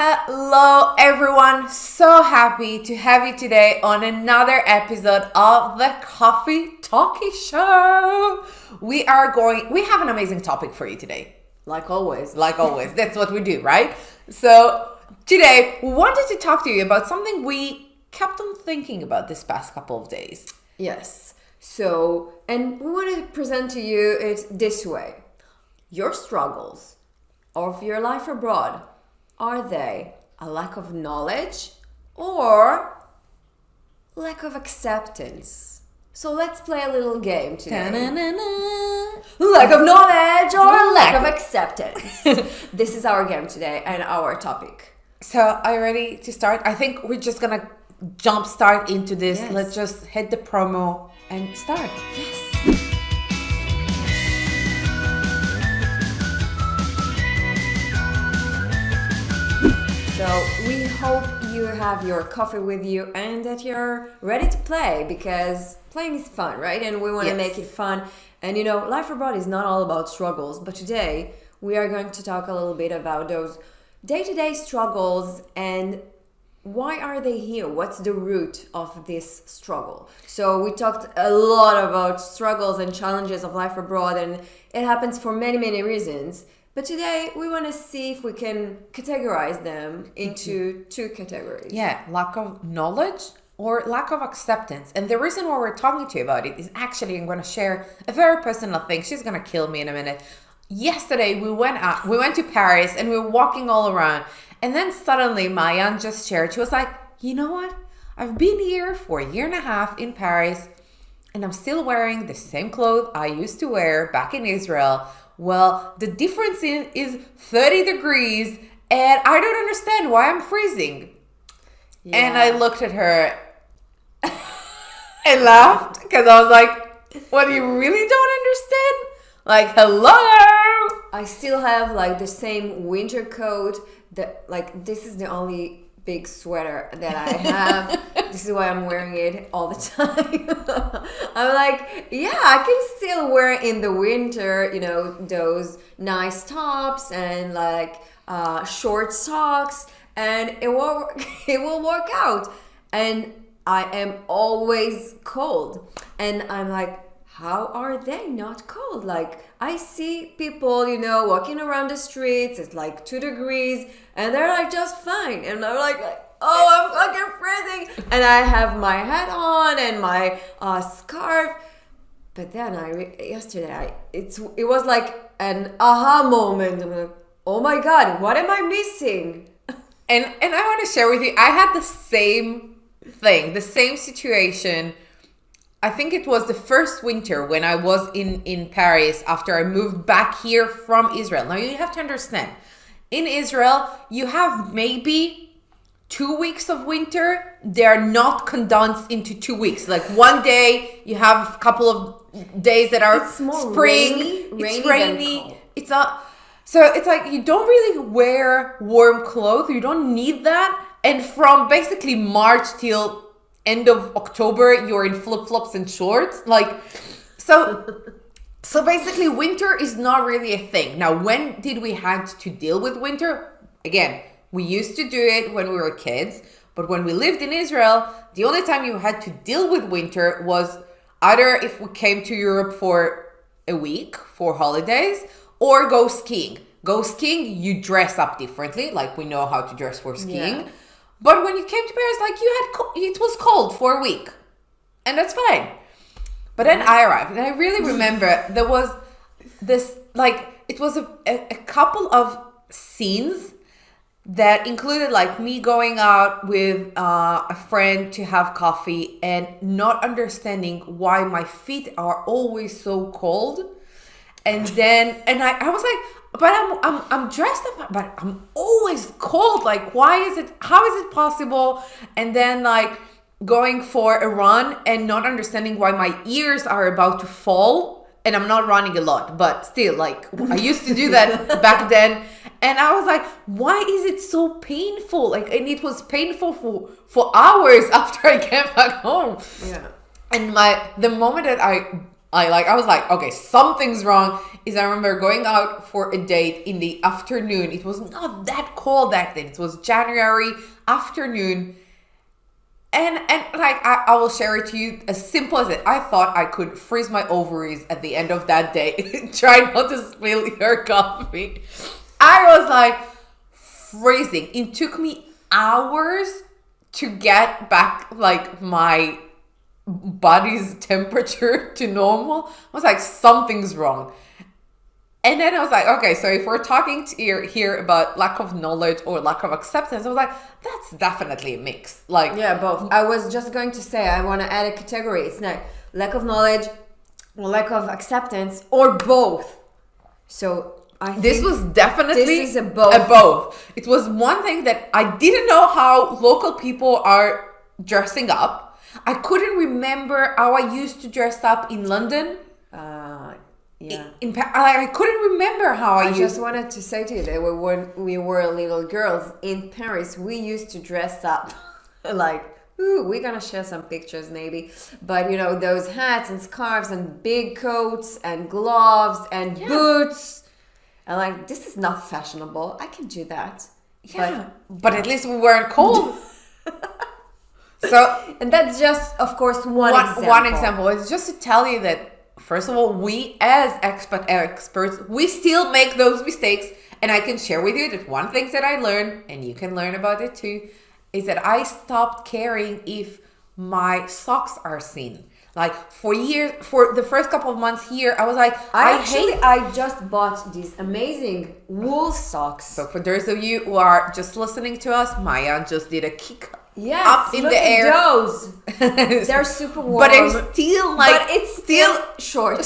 Hello everyone, so happy to have you today on another episode of the Coffee Talkie Show. We have an amazing topic for you today. Like always, that's what we do, right? So today we wanted to talk to you about something we kept on thinking about this past couple of days. Yes. So, and we wanted to present to you it this way. Your struggles of your life abroad, are they a lack of knowledge or lack of acceptance? So let's play a little game today. Lack of knowledge or lack of acceptance. This is our game today and our topic. So are you ready to start? I think we're just gonna jump start into this. Yes. Let's just hit the promo and start. Yes. So we hope you have your coffee with you and that you're ready to play, because playing is fun, right? And we want to make it fun. And you know, life abroad is not all about struggles, but today we are going to talk a little bit about those day-to-day struggles and why are they here? What's the root of this struggle? So we talked a lot about struggles and challenges of life abroad, and it happens for many, many reasons. But today, we want to see if we can categorize them into two categories. Yeah, lack of knowledge or lack of acceptance. And the reason why we're talking to you about it is actually, I'm going to share a very personal thing. She's going to kill me in a minute. Yesterday, we went to Paris and we were walking all around. And then suddenly, my aunt just shared, she was like, you know what? I've been here for a year and a half in Paris and I'm still wearing the same clothes I used to wear back in Israel. Well, the difference is 30 degrees and I don't understand why I'm freezing. Yeah. And I looked at her and laughed because I was like, what, you really don't understand? Like, hello? I still have like the same winter coat. This is the only big sweater that I have. This is why I'm wearing it all the time. I'm like, yeah, I can still wear it in the winter, you know, those nice tops and like short socks, and it will work out. And I am always cold. And I'm like, how are they not cold? Like, I see people, you know, walking around the streets, it's like 2 degrees, and they're like just fine. And I'm like, oh, I'm fucking freezing. And I have my hat on and my scarf. But then yesterday, it was like an aha moment. I'm like, oh my God, what am I missing? And I want to share with you, I had the same thing, the same situation. I think it was the first winter when I was in Paris after I moved back here from Israel. Now you have to understand, in Israel, you have maybe 2 weeks of winter. They're not condensed into 2 weeks. Like one day, you have a couple of days that are it's more spring. Rainy it's rainy. It's not. So it's like you don't really wear warm clothes. You don't need that. And from basically March till end of October, you're in flip-flops and shorts. Like, so basically winter is not really a thing. Now, when did we had to deal with winter? Again, we used to do it when we were kids, but when we lived in Israel, the only time you had to deal with winter was either if we came to Europe for a week for holidays or go skiing. Go skiing, you dress up differently, like we know how to dress for skiing. Yeah. But when you came to Paris, like it was cold for a week, and that's fine. But then I arrived, and I really remember there was this, like, it was a couple of scenes that included like me going out with a friend to have coffee and not understanding why my feet are always so cold. And then, I was like, but I'm dressed up, but I'm always cold. Like, how is it possible? And then like going for a run and not understanding why my ears are about to fall. And I'm not running a lot, but still, like, I used to do that back then. And I was like, why is it so painful? Like, and it was painful for hours after I came back home. Yeah. And the moment that I I was like, okay, something's wrong. Is I remember going out for a date in the afternoon. It was not that cold that day. It was January afternoon. And like I will share it to you as simple as it. I thought I could freeze my ovaries at the end of that day. Try not to spill your coffee. I was like freezing. It took me hours to get back like my body's temperature to normal. I was like, something's wrong. And then I was like, okay, so if we're talking here about lack of knowledge or lack of acceptance, I was like, that's definitely a mix. Like, yeah, both. I was just going to say, I want to add a category. It's not lack of knowledge or lack of acceptance or both. So I think this was definitely this is a both. It was one thing that I didn't know how local people are dressing up. I couldn't remember how I used to dress up in London. Yeah. I couldn't remember how I used. Just wanted to say to you that when we were little girls in Paris, we used to dress up like, ooh, we're gonna share some pictures maybe. But you know, those hats and scarves and big coats and gloves and boots. And like, this is not fashionable. I can do that. Yeah. But at least we weren't cold. So, and that's just, of course, one example. One example. It's just to tell you that, first of all, we as experts, we still make those mistakes. And I can share with you that one thing that I learned, and you can learn about it too, is that I stopped caring if my socks are seen. Like for years, for the first couple of months here, I was like, I just bought these amazing wool socks. So for those of you who are just listening to us, Maya just did a kick up in the air. Those. They're super warm. But they're still like, but it's still short.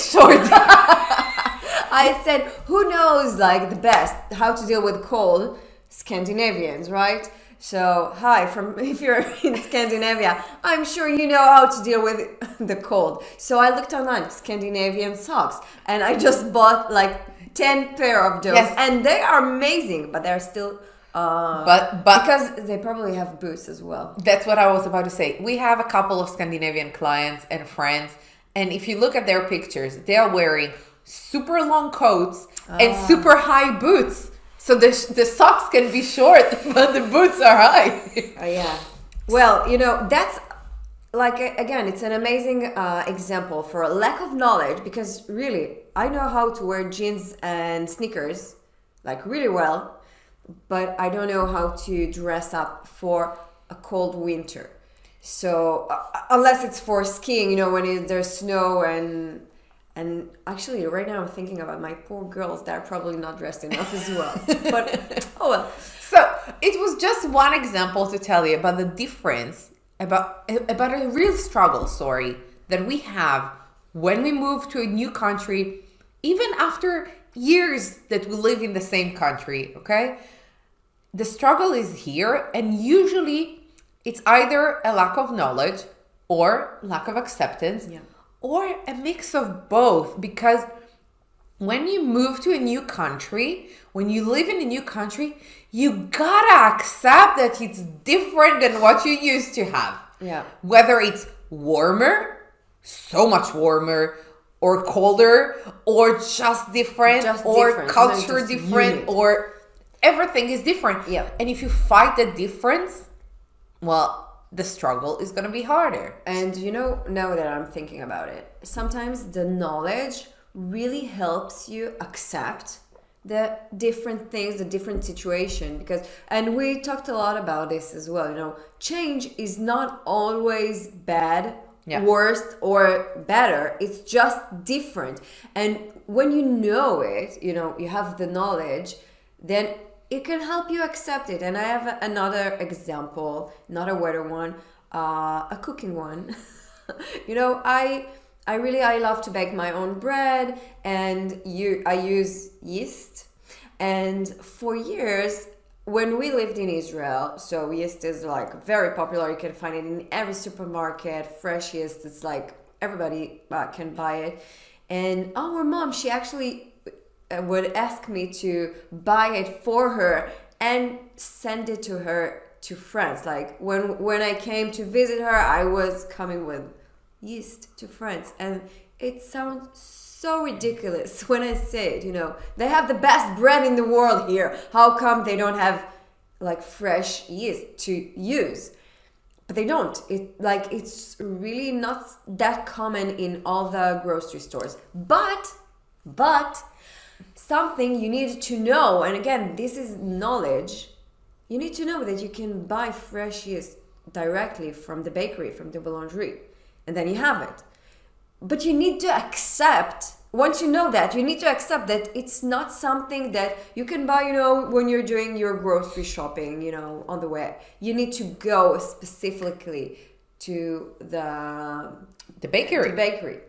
I said, who knows like the best how to deal with cold? Scandinavians, right? So, if you're in Scandinavia, I'm sure you know how to deal with the cold. So I looked online, Scandinavian socks, and I just bought like 10 pair of those. Yes. And they are amazing, but they're still... but because they probably have boots as well. That's what I was about to say. We have a couple of Scandinavian clients and friends, and if you look at their pictures, they are wearing super long coats and super high boots. So the socks can be short, but the boots are high. Yeah. Well, you know, that's like, again, it's an amazing example for a lack of knowledge, because really, I know how to wear jeans and sneakers like really well, but I don't know how to dress up for a cold winter. So unless it's for skiing, you know, when there's snow and actually, right now I'm thinking about my poor girls that are probably not dressed enough as well. But, oh well. So, it was just one example to tell you about the difference, about a real struggle, that we have when we move to a new country, even after years that we live in the same country, okay? The struggle is here, and usually it's either a lack of knowledge or lack of acceptance. Yeah. Or a mix of both, because when you move to a new country, when you live in a new country, you gotta accept that it's different than what you used to have. Yeah. Whether it's warmer, so much warmer, or colder, or just different, culture different, or everything is different. Yeah. And if you fight the difference, well, the struggle is going to be harder. And you know, now that I'm thinking about it, sometimes the knowledge really helps you accept the different things, the different situation, and we talked a lot about this as well, you know, change is not always bad, worse or better. It's just different. And when you know it, you know, you have the knowledge, then it can help you accept it. And I have another example, not a weather one, a cooking one. You know, I love to bake my own bread, and I use yeast. And for years, when we lived in Israel, so yeast is like very popular. You can find it in every supermarket, fresh yeast. It's like everybody can buy it. And our mom, she actually would ask me to buy it for her and send it to her to France. Like when I came to visit her, I was coming with yeast to France, and it sounds so ridiculous when I say it, They have the best bread in the world here. How come they don't have like fresh yeast to use? But they don't. It's really not that common in all the grocery stores. But something you need to know, and again, this is knowledge. You need to know that you can buy fresh yeast directly from the bakery, from the boulangerie, and then you have it. But you need to accept, once you know that, you need to accept that it's not something that you can buy, when you're doing your grocery shopping, on the way. You need to go specifically to the bakery.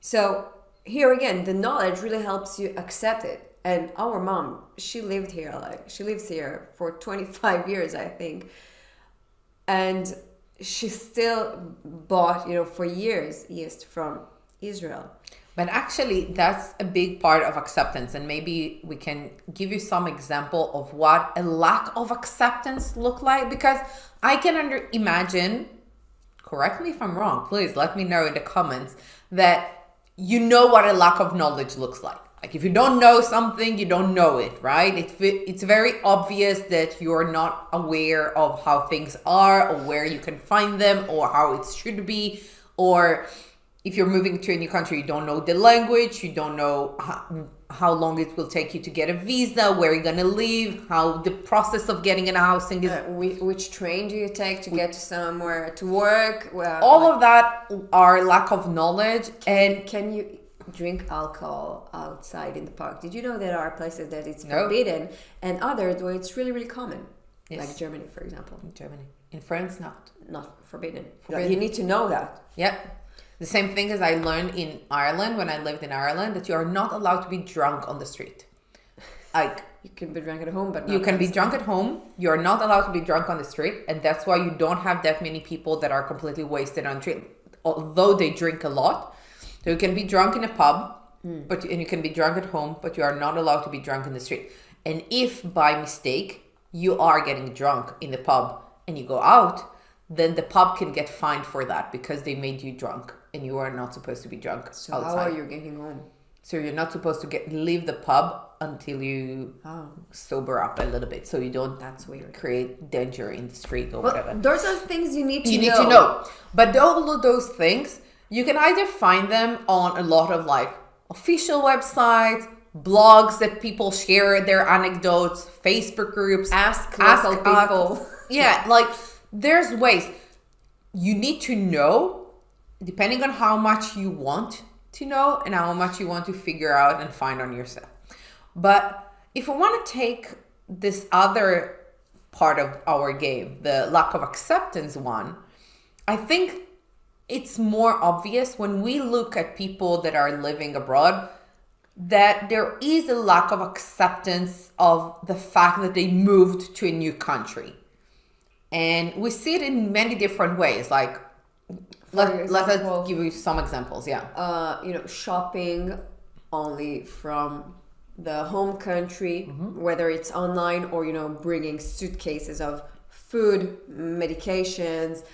So here again, the knowledge really helps you accept it. And our mom, she lives here for 25 years, I think. And she still bought, for years, yeast from Israel. But actually, that's a big part of acceptance. And maybe we can give you some example of what a lack of acceptance look like. Because I can imagine, correct me if I'm wrong, please let me know in the comments, that you know what a lack of knowledge looks like. Like if you don't know something, you don't know it, right? It's very obvious that you're not aware of how things are, or where you can find them, or how it should be. Or if you're moving to a new country, you don't know the language, you don't know how long it will take you to get a visa, where you're gonna live, how the process of getting in a housing is. Which train do you take to get to somewhere to work? All of that are lack of knowledge. And can you drink alcohol outside in the park? Did you know there are places that it's forbidden, and others where it's really, really common? Yes. Like Germany, for example. In France, not forbidden. You need to know that. Yep. The same thing as I learned in Ireland when I lived in Ireland, that you are not allowed to be drunk on the street. Like you can be drunk at home, but you can be drunk at home. You are not allowed to be drunk on the street, and that's why you don't have that many people that are completely wasted on the street, although they drink a lot. So you can be drunk in a pub, and you can be drunk at home, but you are not allowed to be drunk in the street. And if by mistake you are getting drunk in the pub and you go out, then the pub can get fined for that because they made you drunk and you are not supposed to be drunk outside. How are you getting home? So you're not supposed to leave the pub until you sober up a little bit, so you don't create danger in the street or whatever. Those are things you need to know. But all of those things, you can either find them on a lot of like official websites, blogs that people share their anecdotes, Facebook groups, ask local people. Yeah, like there's ways. You need to know, depending on how much you want to know and how much you want to figure out and find on yourself. But if we want to take this other part of our game, the lack of acceptance one, I think it's more obvious when we look at people that are living abroad that there is a lack of acceptance of the fact that they moved to a new country. And we see it in many different ways. Like, let us give you some examples. Yeah. Shopping only from the home country, whether it's online or, bringing suitcases of food, medications,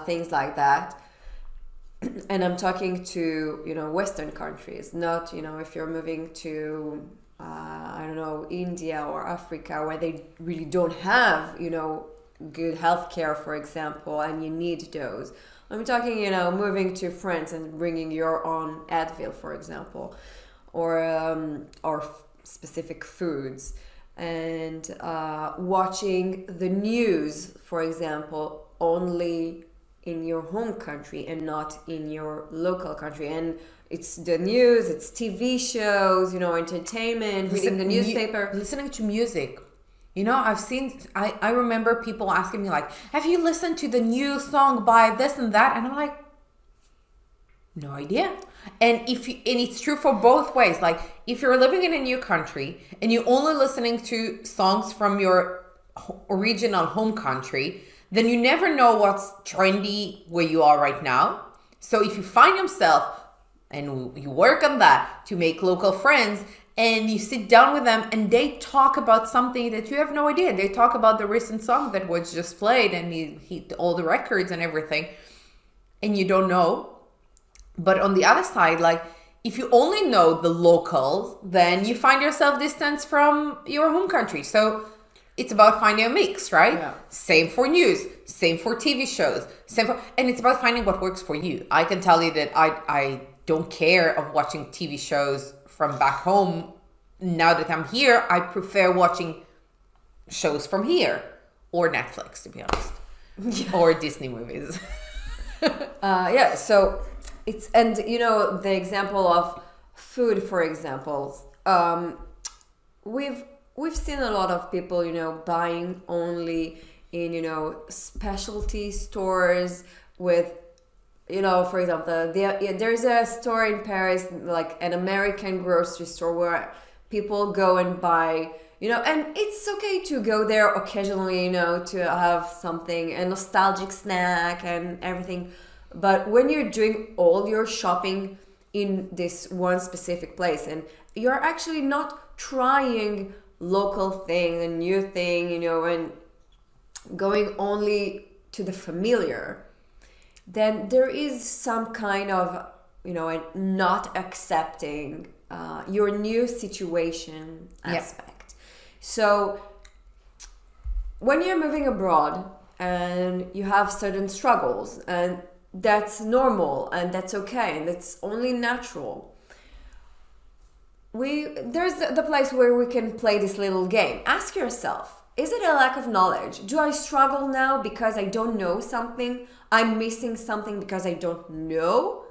things like that. And I'm talking to, Western countries, not, if you're moving to, India or Africa, where they really don't have, good healthcare, for example, and you need those. I'm talking, moving to France and bringing your own Advil, for example, or specific foods, and watching the news, for example, only in your home country and not in your local country. And it's the news, it's TV shows, entertainment, reading the newspaper, listening to music. I remember people asking me like, have you listened to the new song by this and that? And I'm like, no idea. And it's true for both ways. Like if you're living in a new country and you're only listening to songs from your original home country, then you never know what's trendy where you are right now. So if you find yourself, and you work on that to make local friends, and you sit down with them and they talk about something that you have no idea. They talk about the recent song that was just played and he hit all the records and everything, and you don't know, But on the other side, like, if you only know the locals, then you find yourself distance from your home country. So it's about finding a mix, right? Yeah. Same for news, same for TV shows, and it's about finding what works for you. I can tell you that I don't care of watching TV shows from back home. Now that I'm here, I prefer watching shows from here or Netflix, to be honest, or Disney movies. Yeah, so it's, and you know, the example of food, for example, we've seen a lot of people, you know, buying only in, you know, specialty stores with, you know, for example, there's a store in Paris, like an American grocery store, where people go and buy, you know, and it's okay to go there occasionally, you know, to have something, a nostalgic snack and everything. But when you're doing all your shopping in this one specific place and you're actually not trying local thing, a new thing, you know, and going only to the familiar, then there is some kind of, you know, a not accepting your new situation aspect. So when you're moving abroad and you have certain struggles, and that's normal and that's okay and that's only natural, there's the place where we can play this little game. Ask yourself, is it a lack of knowledge? Do I struggle now because I don't know something? I'm missing something because I don't know?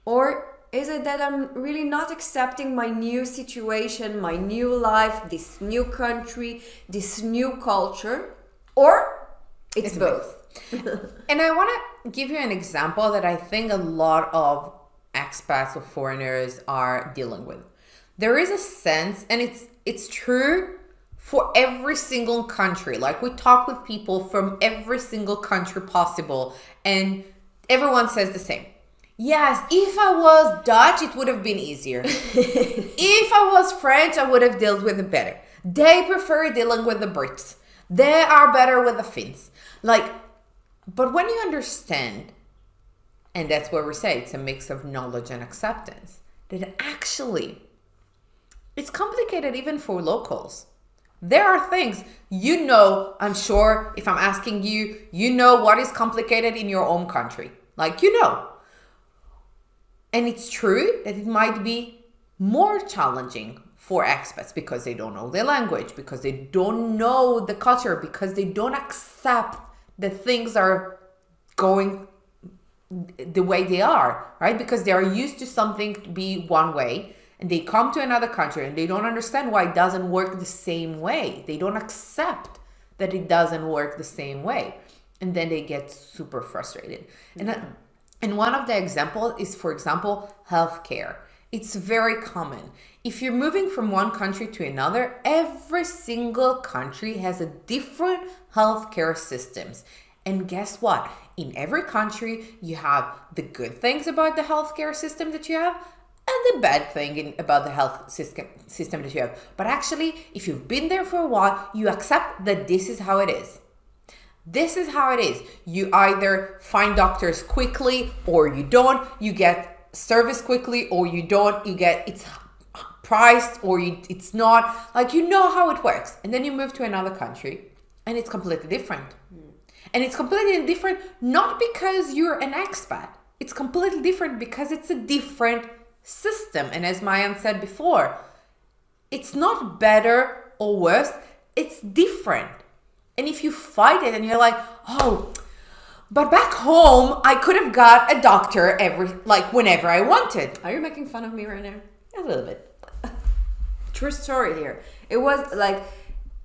Or is it that I'm really not accepting my new situation, my new life, this new country, this new culture? Or it's both. And I want to give you an example that I think a lot of expats or foreigners are dealing with. There is a sense, and it's true for every single country. Like, we talk with people from every single country possible, and everyone says the same. Yes, if I was Dutch, it would have been easier. If I was French, I would have dealt with it better. They prefer dealing with the Brits. They are better with the Finns. Like, but when you understand, and that's where we say it's a mix of knowledge and acceptance, that actually it's complicated even for locals. There are things, you know, I'm sure if I'm asking you, you know what is complicated in your own country. Like, you know. And it's true that it might be more challenging for expats because they don't know the language, because they don't know the culture, because they don't accept that things are going the way they are, right? Because they are used to something to be one way, and they come to another country and they don't understand why it doesn't work the same way. They don't accept that it doesn't work the same way. And then they get super frustrated. And one of the examples is, for example, healthcare. It's very common. If you're moving from one country to another, every single country has a different healthcare systems. And guess what? In every country, you have the good things about the healthcare system that you have and the bad thing about the health system that you have. But actually, if you've been there for a while, you accept that this is how it is. This is how it is. You either find doctors quickly or you don't. You get service quickly or you don't. You get it's priced or it's not. Like, you know how it works. And then you move to another country and it's completely different. And it's completely different not because you're an expat. It's completely different because it's a different system. And as Mayan said before, it's not better or worse. It's different. And if you fight it and you're like, oh, but back home, I could have got a doctor whenever I wanted. Are you making fun of me right now? A little bit. True story here. It was like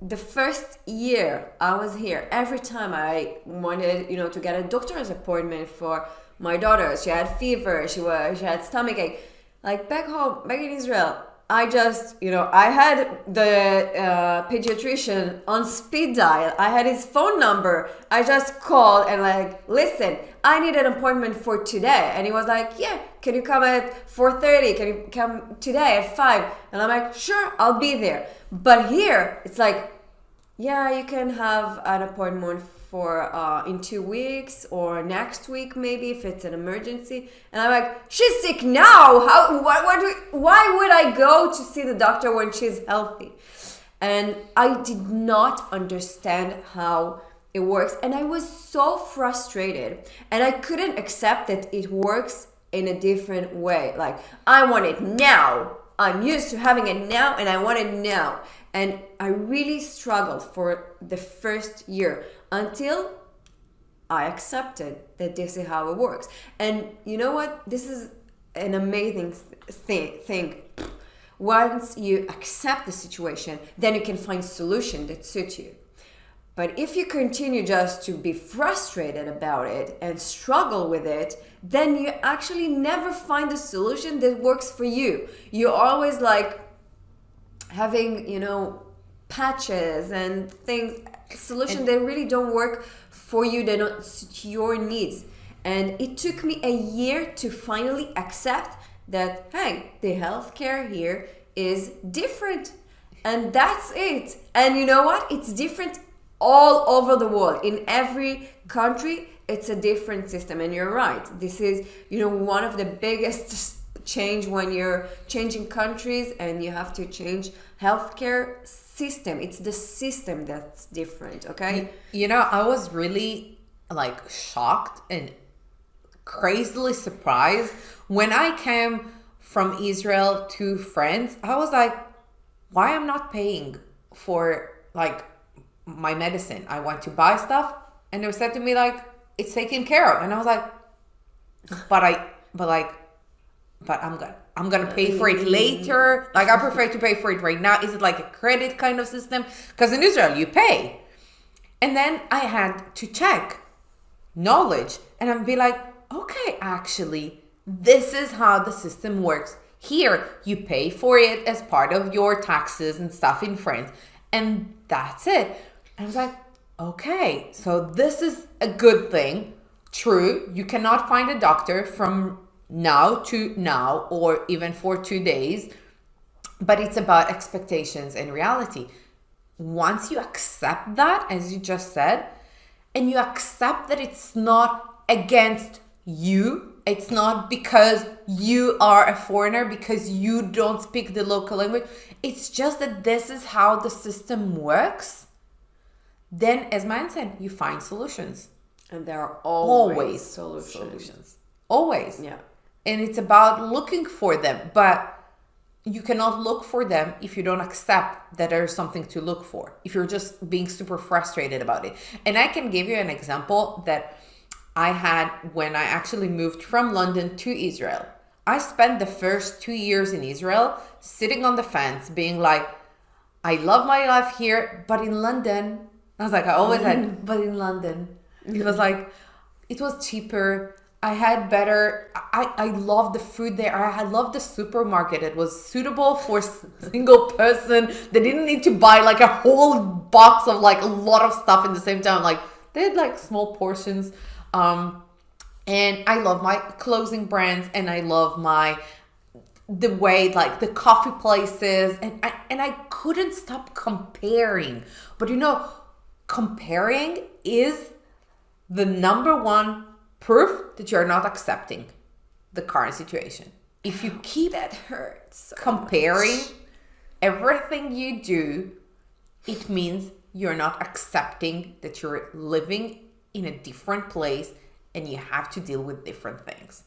the first year I was here, every time I wanted, you know, to get a doctor's appointment for my daughter. She had fever, she had stomachache. Like back home, back in Israel, I just, you know, I had the pediatrician on speed dial. I had his phone number. I just called and like, listen, I need an appointment for today. And he was like, yeah, can you come at 4:30? Can you come today at 5? And I'm like, sure, I'll be there. But here, it's like, yeah, you can have an appointment for in 2 weeks or next week maybe if it's an emergency. And I'm like, she's sick now. Why would I go to see the doctor when she's healthy? And I did not understand how it works, and I was so frustrated, and I couldn't accept that it works in a different way. Like, I want it now. I'm used to having it now, and I want it now. And I really struggled for the first year until I accepted that this is how it works. And you know what? This is an amazing thing. Once you accept the situation, then you can find solution that suits you. But if you continue just to be frustrated about it and struggle with it, then you actually never find a solution that works for you. You're always like having, patches and things, solutions that really don't work for you, they don't suit your needs. And it took me a year to finally accept that, hey, the healthcare here is different. And that's it. And you know what? It's different all over the world. In every country, it's a different system. And you're right. This is, one of the biggest change when you're changing countries and you have to change healthcare system. It's the system that's different, okay? I was really shocked and crazily surprised when I came from Israel to France. I was like, why I'm not paying for my medicine? I want to buy stuff, and they said to me it's taken care of, and I was like, but I'm gonna pay for it later. I prefer to pay for it right now. Is it like a credit kind of system? Because in Israel you pay, and then I had to check knowledge, and I'd be like, okay, actually, this is how the system works. Here, you pay for it as part of your taxes and stuff in France, and that's it. And I was like, okay, so this is a good thing. True, you cannot find a doctor from now to now or even for 2 days, but it's about expectations and reality. Once you accept that, as you just said, and you accept that it's not against you, it's not because you are a foreigner, because you don't speak the local language, it's just that this is how the system works, then, as Mayan said, you find solutions. And there are always solutions. Always. Yeah. And it's about looking for them, but you cannot look for them if you don't accept that there's something to look for, if you're just being super frustrated about it. And I can give you an example that I had when I actually moved from London to Israel. I spent the first 2 years in Israel sitting on the fence being like, I love my life here, but in London, I was like, I always had, but in London, it was it was cheaper. I had better, I loved the food there. I loved the supermarket. It was suitable for single person. They didn't need to buy a whole box of a lot of stuff in the same time. They had small portions. And I love my clothing brands, and I love the way the coffee places, and I couldn't stop comparing. But comparing is the number one proof that you're not accepting the current situation. If you keep that hurts so comparing much. Everything you do, it means you're not accepting that you're living in a different place and you have to deal with different things.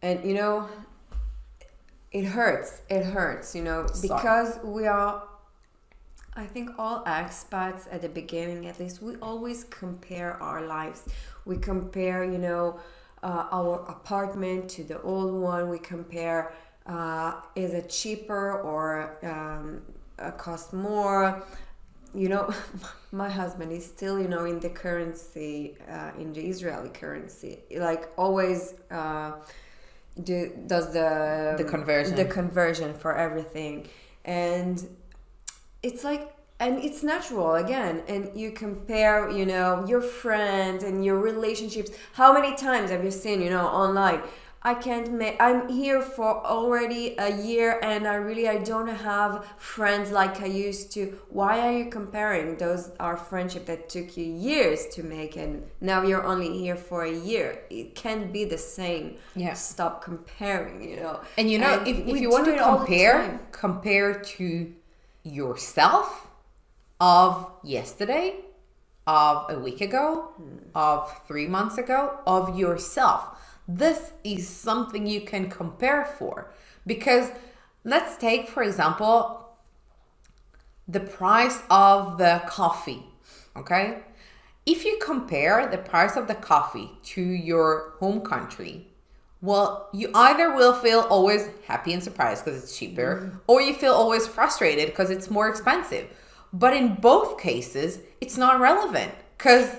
And it hurts, because we are, I think all expats at the beginning, at least, we always compare our lives. We compare, our apartment to the old one. We compare, is it cheaper or cost more? My husband is still, in the currency, in the Israeli currency, always does the conversion for everything. And it's and it's natural again, and you compare, your friends and your relationships. How many times have you seen, online, I can't make, I'm here for already a year and I don't have friends like I used to. Why are you comparing? Those are friendship that took you years to make and now you're only here for a year. It can't be the same. Yeah. Stop comparing, you know. And you know, if you want to compare to yourself of yesterday, of a week ago, of 3 months ago, of yourself. This is something you can compare for. Because let's take, for example, the price of the coffee, okay? If you compare the price of the coffee to your home country, well, you either will feel always happy and surprised because it's cheaper, or you feel always frustrated because it's more expensive. But in both cases, it's not relevant because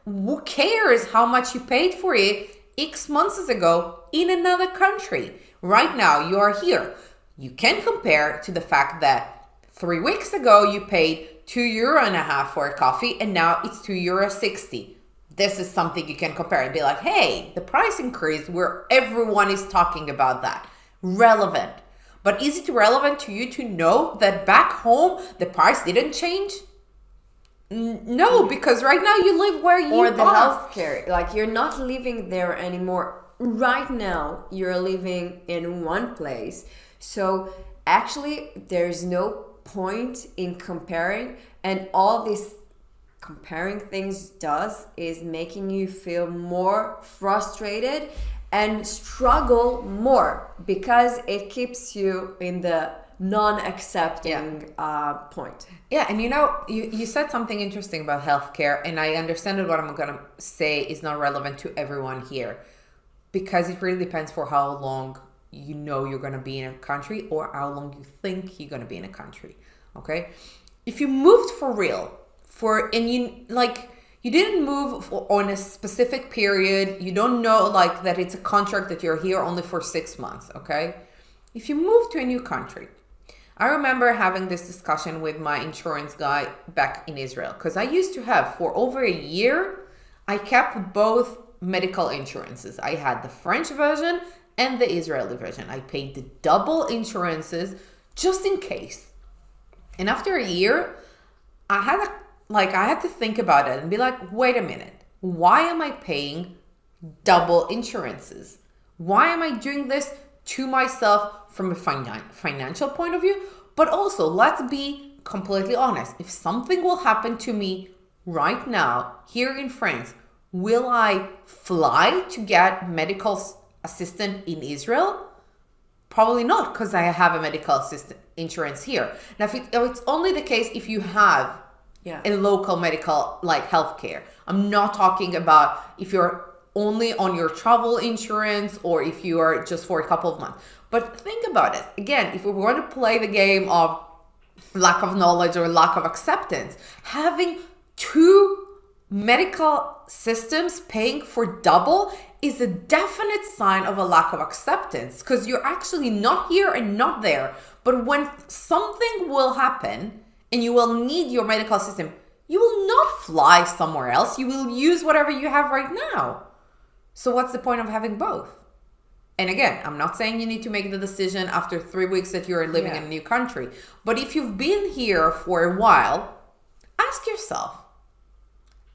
who cares how much you paid for it X months ago in another country? Right now, you are here. You can compare to the fact that 3 weeks ago, you paid €2.50 for a coffee and now it's €2.60. This is something you can compare and be like, hey, the price increased where everyone is talking about that. Relevant. But is it relevant to you to know that back home, the price didn't change? No, because right now you live where you are. Or the healthcare. Like, you're not living there anymore. Right now, you're living in one place. So, actually, there's no point in comparing. And all this comparing things does is making you feel more frustrated and struggle more because it keeps you in the non-accepting point. Yeah, and you know, you said something interesting about healthcare, and I understand that what I'm going to say is not relevant to everyone here because it really depends for how long you know you're going to be in a country or how long you think you're going to be in a country, okay? If you moved for real, you didn't move on a specific period. You don't know like that it's a contract that you're here only for 6 months, okay? If you move to a new country, I remember having this discussion with my insurance guy back in Israel because I used to have for over a year, I kept both medical insurances. I had the French version and the Israeli version. I paid the double insurances just in case. And after a year, I had to think about it and be like, wait a minute, why am I paying double insurances? Why am I doing this to myself from a financial point of view? But also, let's be completely honest. If something will happen to me right now here in France, will I fly to get medical assistance in Israel? Probably not, because I have a medical assistant insurance here. Now, if it's only the case if you have a local medical, like healthcare. I'm not talking about if you're only on your travel insurance or if you are just for a couple of months. But think about it. Again, if we want to play the game of lack of knowledge or lack of acceptance, having two medical systems paying for double is a definite sign of a lack of acceptance because you're actually not here and not there. But when something will happen and you will need your medical system, you will not fly somewhere else. You will use whatever you have right now. So what's the point of having both? And again, I'm not saying you need to make the decision after 3 weeks that you're living in a new country. But if you've been here for a while, ask yourself,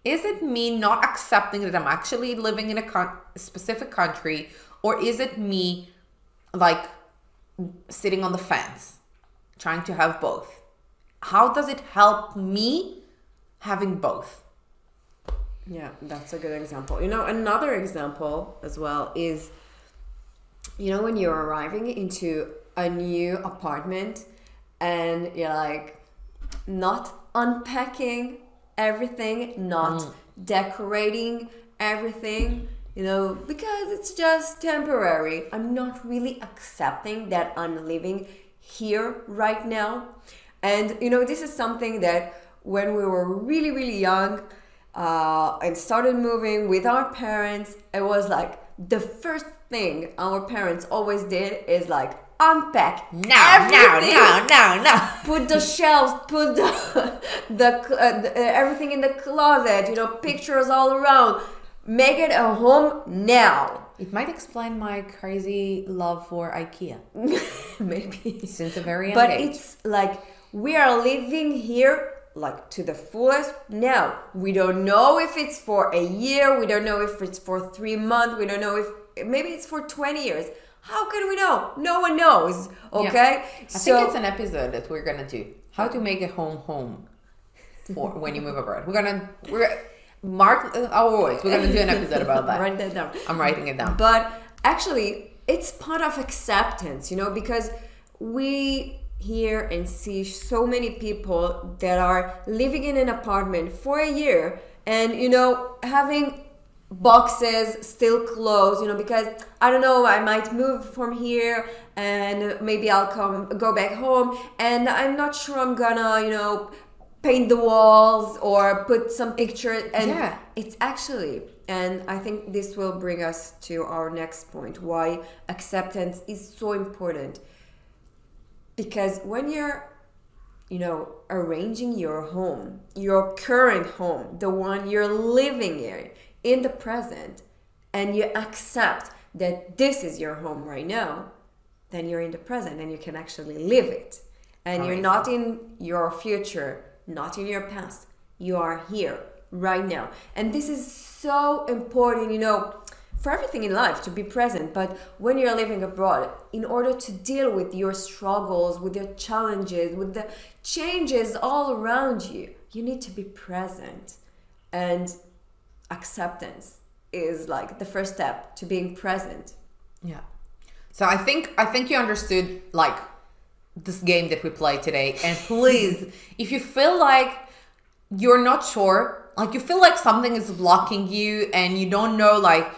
is it me not accepting that I'm actually living in a specific country? Or is it me like sitting on the fence, trying to have both? How does it help me having both? Yeah, that's a good example. You know, another example as well is, you know, when you're arriving into a new apartment and you're like not unpacking everything, not decorating everything, you know, because it's just temporary. I'm not really accepting that I'm living here right now. And, you know, this is something that when we were really, really young and started moving with our parents, it was like the first thing our parents always did is like unpack everything. Put the shelves, put the everything in the closet, you know, pictures all around. Make it a home now. It might explain my crazy love for IKEA. Maybe. Since a very young But age. it's like we are living here like to the fullest. Now, we don't know if it's for a year. We don't know if it's for 3 months. We don't know if maybe it's for 20 years. How can we know? No one knows. Okay? I think it's an episode that we're going to do. How to make a home for when you move abroad. We're mark our words. We're going to do an episode about that. Write that down. I'm writing it down. But actually, it's part of acceptance, because we hear and see so many people that are living in an apartment for a year and, having boxes still closed, because I don't know, I might move from here and maybe I'll go back home and I'm not sure I'm gonna, paint the walls or put some pictures. And it's actually, and I think this will bring us to our next point, why acceptance is so important. Because when you're, arranging your home, your current home, the one you're living in the present, and you accept that this is your home right now, then you're in the present and you can actually live it. And you're not in your future, not in your past. You are here right now. And this is so important, for everything in life, to be present. But when you're living abroad, in order to deal with your struggles, with your challenges, with the changes all around you, you need to be present. And acceptance is like the first step to being present. Yeah. So I think you understood like this game that we played today. And please, if you feel like you're not sure, like you feel like something is blocking you and you don't know like,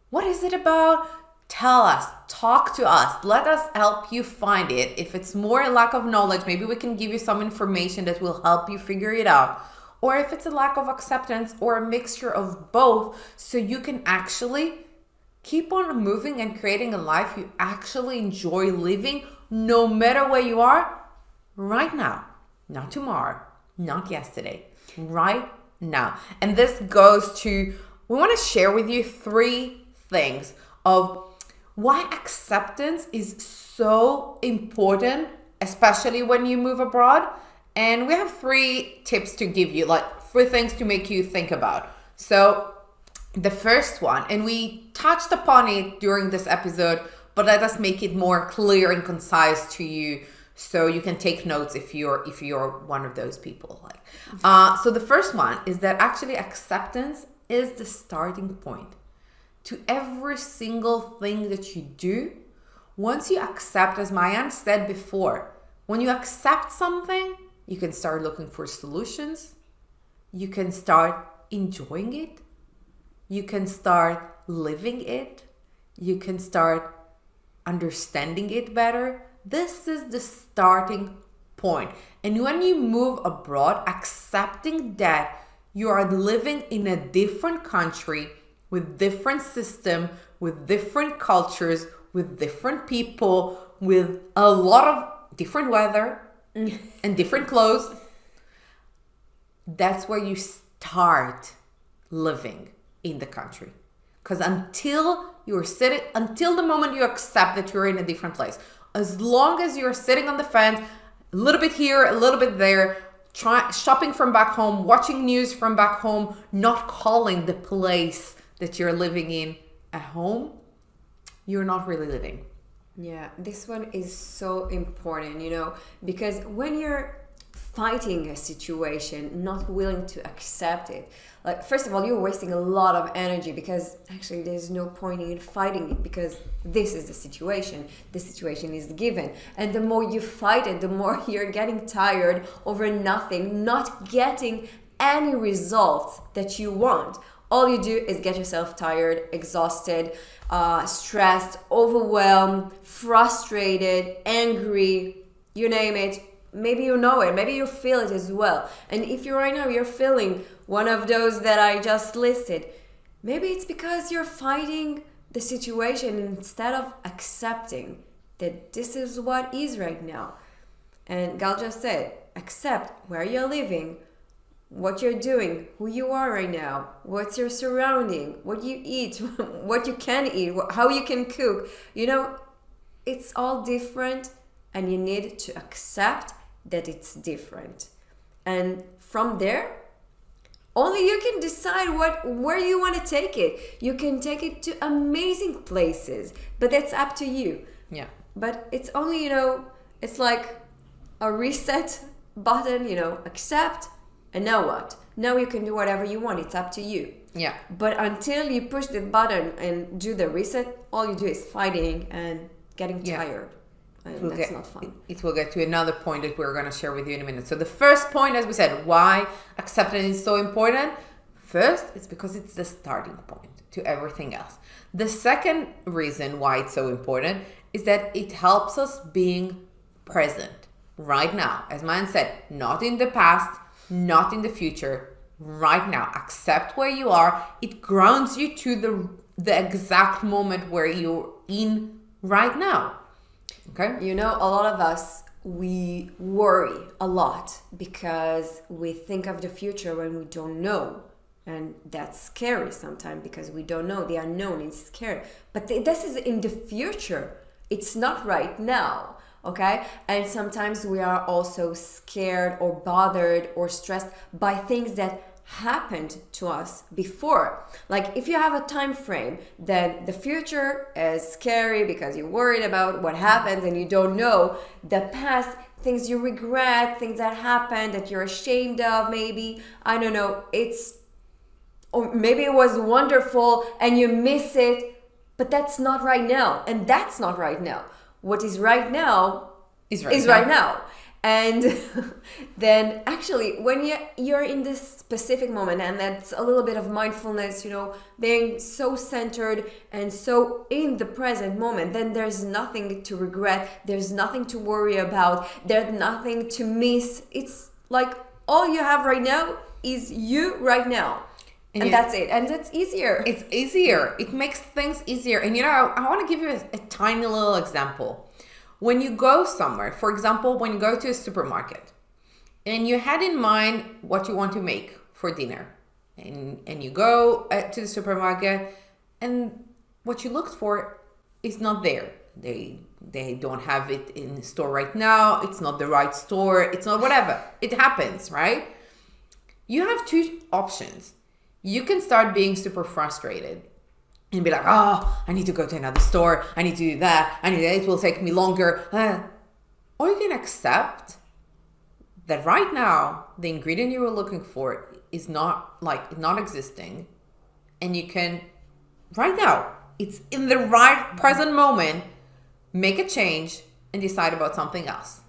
what is it about? Tell us, talk to us, let us help you find it. If it's more a lack of knowledge, maybe we can give you some information that will help you figure it out. Or if it's a lack of acceptance or a mixture of both, so you can actually keep on moving and creating a life you actually enjoy living no matter where you are right now, not tomorrow, not yesterday, right now. And this goes to, we want to share with you 3 things of why acceptance is so important, especially when you move abroad. And we have 3 tips to give you, like 3 things to make you think about. So the first one, and we touched upon it during this episode, but let us make it more clear and concise to you so you can take notes if you're one of those people. So the first one is that actually acceptance is the starting point to every single thing that you do. Once you accept, as Mayan said before, when you accept something, you can start looking for solutions. You can start enjoying it. You can start living it. You can start understanding it better. This is the starting point. And when you move abroad, accepting that you are living in a different country with different system, with different cultures, with different people, with a lot of different weather and different clothes, that's where you start living in the country. Because until the moment you accept that you're in a different place, as long as you're sitting on the fence, a little bit here, a little bit there, shopping from back home, watching news from back home, not calling the place that you're living in at home, you're not really living. Yeah, this one is so important, because when you're fighting a situation, not willing to accept it, like, first of all, you're wasting a lot of energy, because actually there's no point in fighting it, because this is the situation. The situation is given. And the more you fight it, the more you're getting tired over nothing, not getting any results that you want. All you do is get yourself tired, exhausted, stressed, overwhelmed, frustrated, angry, you name it. Maybe you know it, maybe you feel it as well. And if you're feeling one of those that I just listed, maybe it's because you're fighting the situation instead of accepting that this is what is right now. And Gal just said, accept where you're living, what you're doing, who you are right now, what's your surrounding, what you eat, what you can eat, how you can cook. It's all different, and you need to accept that it's different. And from there, only you can decide where you want to take it. You can take it to amazing places, but that's up to you. Yeah. But it's only, it's like a reset button, accept, and now what? Now you can do whatever you want. It's up to you. Yeah. But until you push the button and do the reset, all you do is fighting and getting tired. And that's not fun. It will get to another point that we're going to share with you in a minute. So the first point, as we said, why acceptance is so important. First, it's because it's the starting point to everything else. The second reason why it's so important is that it helps us being present right now. As Mayan said, not in the past, not in the future, right now. Accept where you are. It grounds you to the exact moment where you're in right now. Okay? A lot of us, we worry a lot because we think of the future when we don't know. And that's scary sometimes because we don't know. The unknown is scary. But this is in the future. It's not right now. Okay? And sometimes we are also scared or bothered or stressed by things that happened to us before. Like if you have a time frame, then the future is scary because you're worried about what happens and you don't know. The past, things you regret, things that happened that you're ashamed of, maybe, I don't know, or maybe it was wonderful and you miss it, but that's not right now. And that's not right now. What is right now is right now. And then actually when you're in this specific moment, and that's a little bit of mindfulness, being so centered and so in the present moment, then there's nothing to regret. There's nothing to worry about. There's nothing to miss. It's like all you have right now is you right now. And that's it. And that's easier. It's easier. It makes things easier. And I want to give you a tiny little example. When you go somewhere, for example, when you go to a supermarket and you had in mind what you want to make for dinner, and you go to the supermarket and what you looked for is not there. They don't have it in the store right now. It's not the right store. It's not whatever. It happens, right? You have two options. You can start being super frustrated and be like, I need to go to another store. I need to do that. It will take me longer. Or you can accept that right now, the ingredient you were looking for is not existing. And you can, right now, it's in the right present moment, make a change and decide about something else.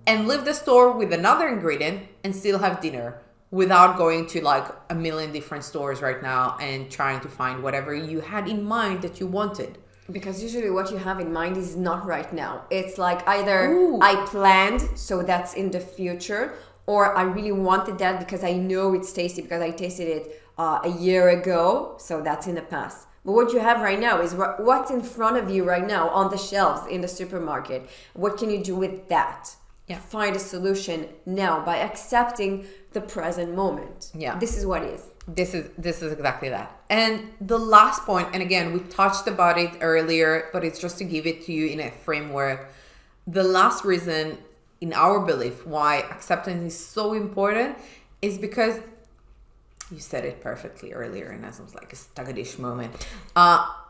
And leave the store with another ingredient and still have dinner, without going to like a million different stores right now and trying to find whatever you had in mind that you wanted. Because usually what you have in mind is not right now. It's like either I planned, so that's in the future, or I really wanted that because I know it's tasty because I tasted it a year ago, so that's in the past. But what you have right now is what's in front of you right now on the shelves in the supermarket. What can you do with that? Yeah. Find a solution now by accepting the present moment. Yeah. This is what is. This is exactly that. And the last point, and again, we touched about it earlier, but it's just to give it to you in a framework. The last reason, in our belief, why acceptance is so important is because you said it perfectly earlier, and it was like a Stagadish moment.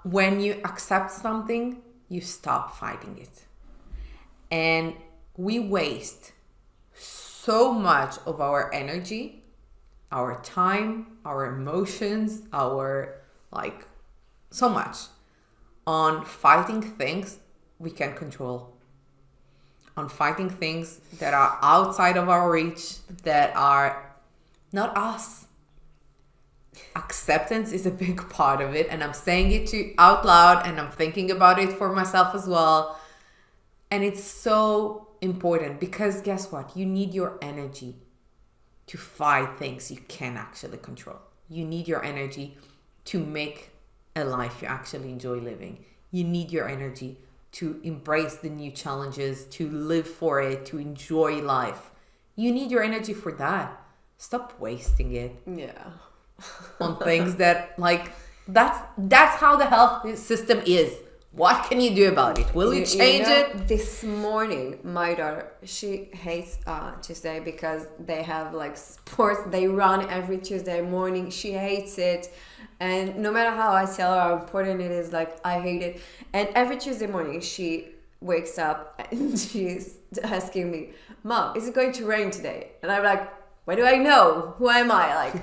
When you accept something, you stop fighting it. And we waste so much of our energy, our time, our emotions, so much on fighting things we can control, on fighting things that are outside of our reach, that are not us. Acceptance is a big part of it, and I'm saying it out loud, and I'm thinking about it for myself as well. And it's so important because guess what? You need your energy to fight things you can actually control. You need your energy to make a life you actually enjoy living. You need your energy to embrace the new challenges, to live for it, to enjoy life. You need your energy for that. stop wasting it Yeah. on things that like that's how the health system is. What can you do about it? Will you change it? This morning, my daughter, she hates Tuesday because they have like sports. They run every Tuesday morning. She hates it. And no matter how I tell her how important it is, like, I hate it. And every Tuesday morning, she wakes up and she's asking me, Mom, is it going to rain today? And I'm like, what do I know? Who am I? Like,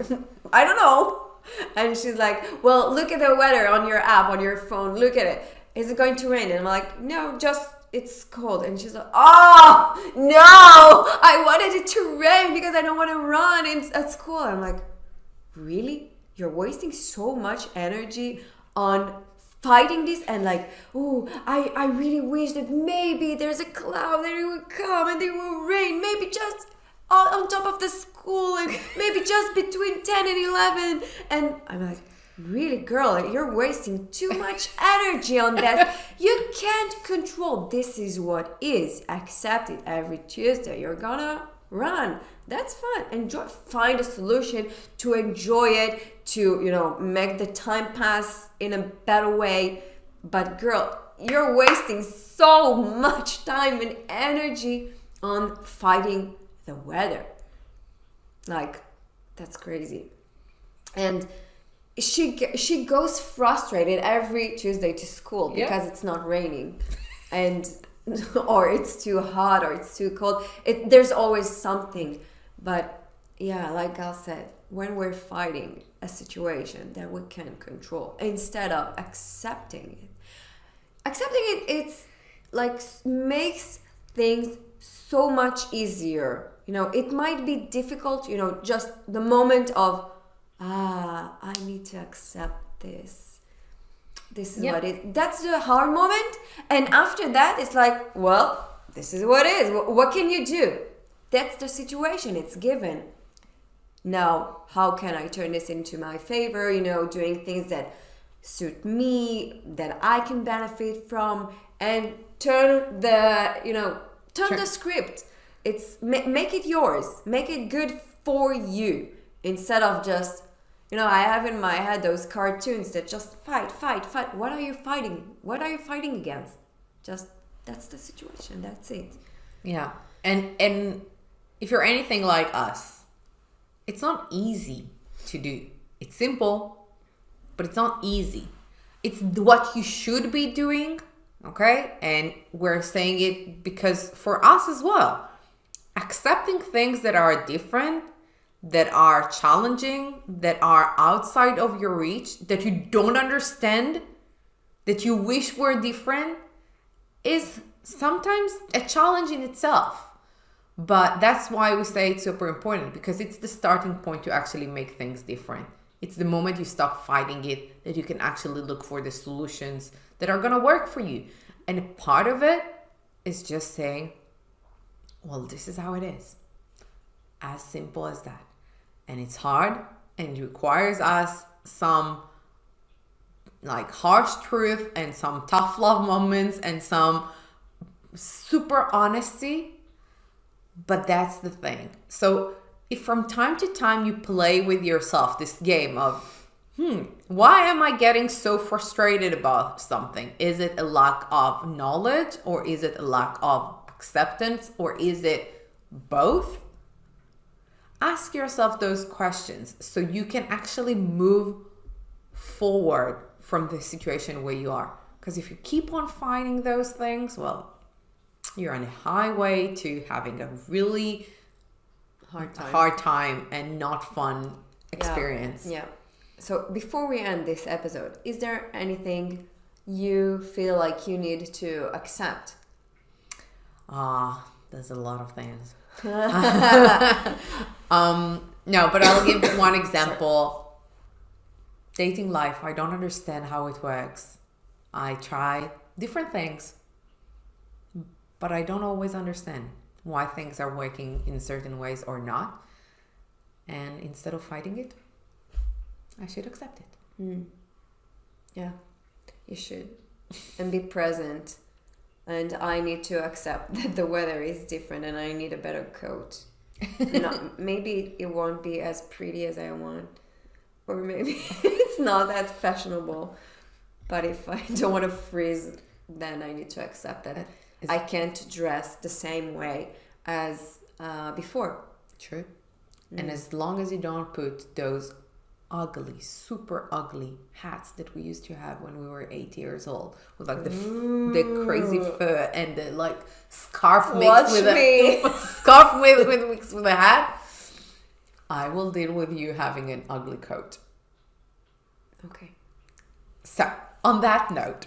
I don't know. And she's like, well, look at the weather on your app, on your phone. Look at it. Is it going to rain? And I'm like, no, just it's cold. And she's like, oh, no, I wanted it to rain because I don't want to run at school. I'm like, really? You're wasting so much energy on fighting this and like, oh, I really wish that maybe there's a cloud that it will come and it will rain. Maybe just on top of the school and maybe just between 10 and 11. And I'm like, really, girl, you're wasting too much energy on that. You can't control. This is what is. Accept it. Every Tuesday you're gonna run. That's fun. Enjoy. Find a solution to enjoy it, to, you know, make the time pass in a better way. But girl, you're wasting so much time and energy on fighting the weather. Like, that's crazy. And she goes frustrated every Tuesday to school because it's not raining, and or it's too hot or it's too cold. There's always something. But yeah, like Gal said, when we're fighting a situation that we can't control, instead of accepting it, it's like makes things so much easier. You know, it might be difficult, you know, just the moment of, I need to accept this. This is what it is. That's the hard moment. And after that, it's like, well, this is what it is. What can you do? That's the situation. It's given. Now, how can I turn this into my favor? You know, doing things that suit me, that I can benefit from, and turn the script. It's make it yours. Make it good for you. Instead of just, you know, I have in my head those cartoons that just fight. What are you fighting? What are you fighting against? Just, that's the situation. That's it. Yeah. And if you're anything like us, it's not easy to do. It's simple, but it's not easy. It's what you should be doing, okay? And we're saying it because for us as well, accepting things that are different, that are challenging, that are outside of your reach, that you don't understand, that you wish were different, is sometimes a challenge in itself. But that's why we say it's super important, because it's the starting point to actually make things different. It's the moment you stop fighting it that you can actually look for the solutions that are going to work for you. And part of it is just saying, well, this is how it is. As simple as that. And it's hard and it requires us some like harsh truth and some tough love moments and some super honesty. But that's the thing. So if from time to time you play with yourself this game of, why am I getting so frustrated about something? Is it a lack of knowledge, or is it a lack of acceptance, or is it both? Ask yourself those questions so you can actually move forward from the situation where you are. Because if you keep on fighting those things, well, you're on a highway to having a really hard time and not fun experience. Yeah. So before we end this episode, is there anything you feel like you need to accept? There's a lot of things. No, but I'll give one example. Dating life. I don't understand how it works. I try different things, but I don't always understand why things are working in certain ways or not. And instead of fighting it, I should accept it. Yeah, you should. And be present. And I need to accept that the weather is different and I need a better coat. Maybe it won't be as pretty as I want, or maybe it's not that fashionable. But if I don't want to freeze, then I need to accept that I can't dress the same way as before. True. And as long as you don't put those ugly, super ugly hats that we used to have when we were 8 years old, with like the crazy fur and the like scarf mixed with a hat, I will deal with you having an ugly coat. Okay. So, on that note,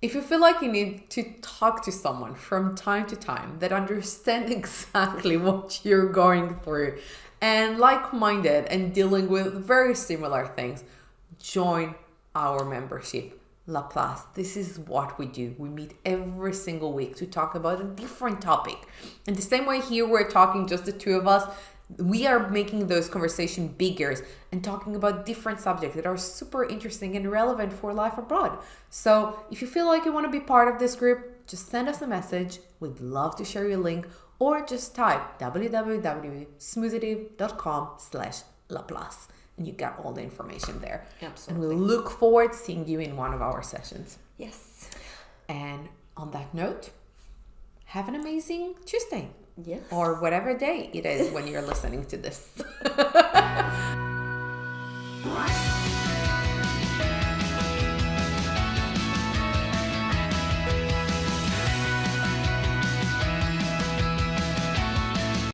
if you feel like you need to talk to someone from time to time that understands exactly what you're going through and like-minded and dealing with very similar things, join our membership, LaPlace. This is what we do. We meet every single week to talk about a different topic. And the same way here we're talking just the two of us, we are making those conversations bigger and talking about different subjects that are super interesting and relevant for life abroad. So if you feel like you want to be part of this group, just send us a message. We'd love to share your link, or just type www.smoozitive.com/LaPlace and you get all the information there. Absolutely. And we look forward to seeing you in one of our sessions. Yes. And on that note, have an amazing Tuesday. Yes. Or whatever day it is when you're listening to this.